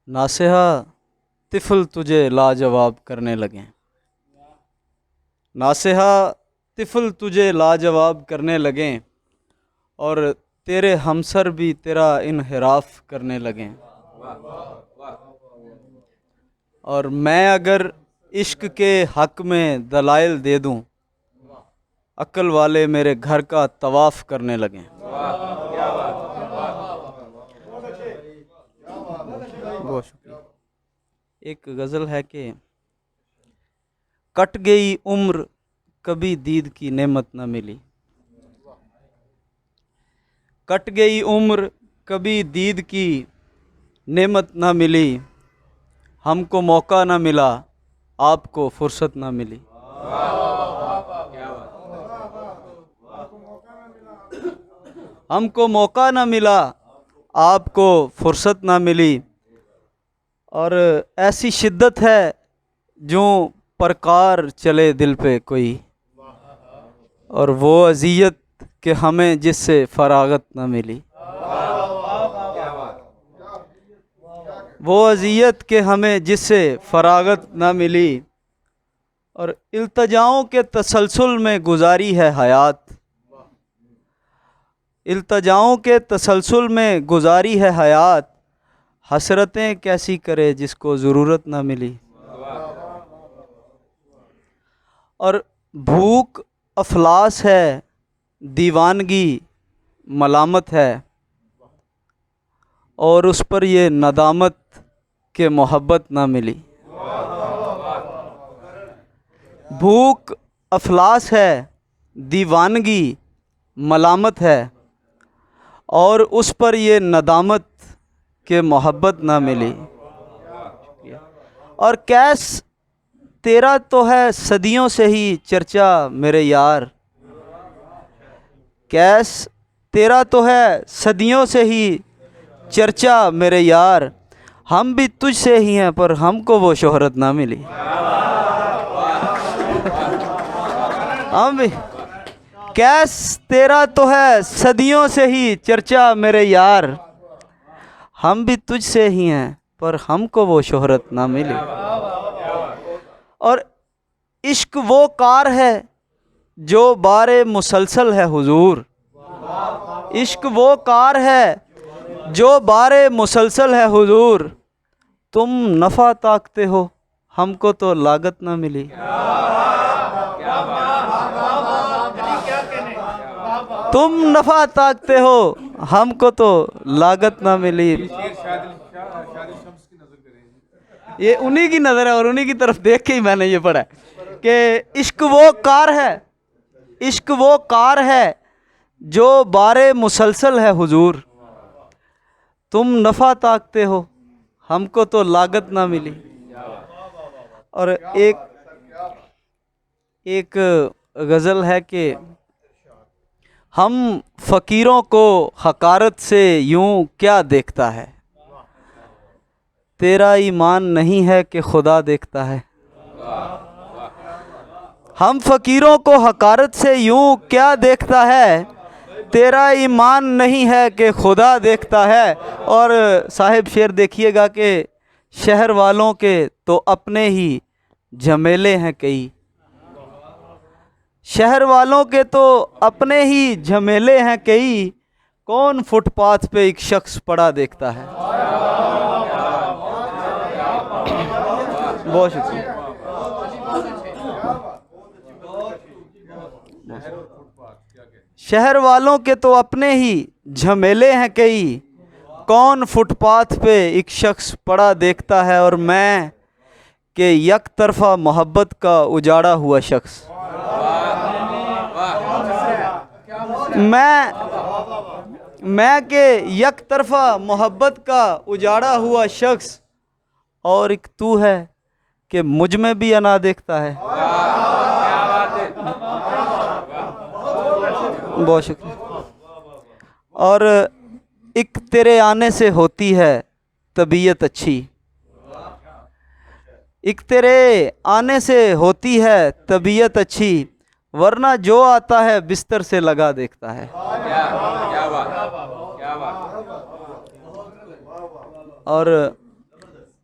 ناصحہ طفل تجھے لاجواب کرنے لگیں، ناصحہ طفل تجھے لاجواب کرنے لگیں، اور تیرے ہمسر بھی تیرا انحراف کرنے لگیں۔ اور میں اگر عشق کے حق میں دلائل دے دوں، عقل والے میرے گھر کا طواف کرنے لگیں۔ بہت شکریہ۔ ایک غزل ہے کہ کٹ گئی عمر کبھی دید کی نعمت نہ ملی، کٹ گئی عمر کبھی دید کی نعمت نہ ملی، ہم کو موقع نہ ملا آپ کو فرصت نہ ملی۔ ہم کو موقع نہ ملا آپ کو فرصت نہ ملی، اور ایسی شدت ہے جو پرکار چلے دل پہ کوئی، اور وہ اذیت کہ ہمیں جس سے فراغت نہ ملی، وہ اذیت کہ ہمیں جس سے فراغت نہ ملی، اور التجاؤں کے تسلسل میں گزاری ہے حیات، التجاؤں کے تسلسل میں گزاری ہے حیات، حسرتیں کیسی کرے جس کو ضرورت نہ ملی۔ اور بھوک افلاس ہے، دیوانگی ملامت ہے، اور اس پر یہ ندامت کہ محبت نہ ملی۔ بھوک افلاس ہے، دیوانگی ملامت ہے، اور اس پر یہ ندامت کہ محبت نہ ملی۔ اور کیس تیرا تو ہے صدیوں سے ہی چرچا میرے یار، کیس تیرا تو ہے صدیوں سے ہی چرچا میرے یار، ہم بھی تجھ سے ہی ہیں پر ہم کو وہ شہرت نہ ملی۔ ہم بھی کیس تیرا تو ہے صدیوں سے ہی چرچا میرے یار، ہم بھی تجھ سے ہی ہیں پر ہم کو وہ شہرت نہ ملی۔ اور عشق وہ کار ہے جو بار مسلسل ہے حضور، عشق وہ کار ہے جو بار مسلسل ہے حضور، تم نفع تاکتے ہو ہم کو تو لاگت نہ ملی۔ تم نفع تاکتے ہو ہم کو تو لاگت نہ ملی۔ یہ انہی کی نظر ہے اور انہی کی طرف دیکھ کے ہی میں نے یہ پڑھا ہے کہ عشق وہ کار ہے، عشق وہ کار ہے جو بار مسلسل ہے حضور، تم نفع تاکتے ہو ہم کو تو لاگت نہ ملی۔ اور ایک غزل ہے کہ ہم فقیروں کو حقارت سے یوں کیا دیکھتا ہے، تیرا ایمان نہیں ہے کہ خدا دیکھتا ہے۔ ہم فقیروں کو حقارت سے یوں کیا دیکھتا ہے، تیرا ایمان نہیں ہے کہ خدا دیکھتا ہے۔ اور صاحب شعر دیکھیے گا کہ شہر والوں کے تو اپنے ہی جھمیلے ہیں کئی، شہر والوں کے تو اپنے ہی جھمیلے ہیں کئی، کون فٹ پاتھ پہ ایک شخص پڑا دیکھتا ہے۔ بہت شکریہ۔ شہر والوں کے تو اپنے ہی جھمیلے ہیں کئی، کون فٹ پاتھ پہ ایک شخص پڑا دیکھتا ہے، اور میں کہ یک طرفہ محبت کا اجاڑا ہوا شخص، میں کہ یک طرفہ محبت کا اجاڑا ہوا شخص، اور ایک تو ہے کہ مجھ میں بھی انا دیکھتا ہے۔ بہت شکریہ۔ اور ایک تیرے آنے سے ہوتی ہے طبیعت اچھی، ایک تیرے آنے سے ہوتی ہے طبیعت اچھی، ورنہ جو آتا ہے بستر سے لگا دیکھتا ہے۔ اور